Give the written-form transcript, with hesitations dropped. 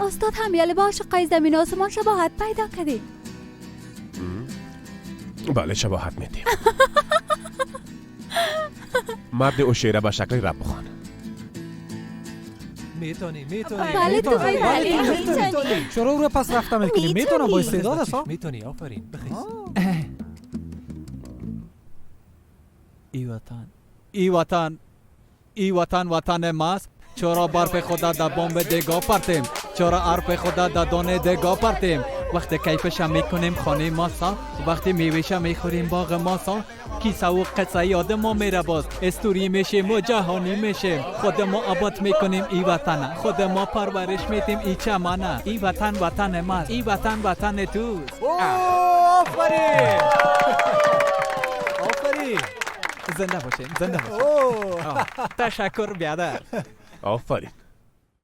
استاد همیاله با عاشقای زمین و آسمان شباهت پیدا کردیم. بله شباهت میدیم. مرد او شعره به شکل رب بخوان. میتونی بله تو میتونی. چرا او را پس رفته میکنی؟ میتونم با استعداد است. میتونی آفرین بخیز. ای وطن وطن ماست. چرا برف خدا در بمب دگا پرتیم، چرا عرف خدا در دانه دگا پرتیم. وقتی کیفش میکنیم خانه ماسا، وقتی میوهش میخوریم باغ ماسا. کیسه و قصه یاد ما میره باز، استوری میشیم و جهانی میشیم. خود ما آباد میکنیم ای وطن، خود ما پرورش میدیم ای چمنه. ای وطن وطن ماست، ای وطن وطن توست. آفرین آفرین. زنده باشین، زنده باشین. تشکر بیادر. آفرین.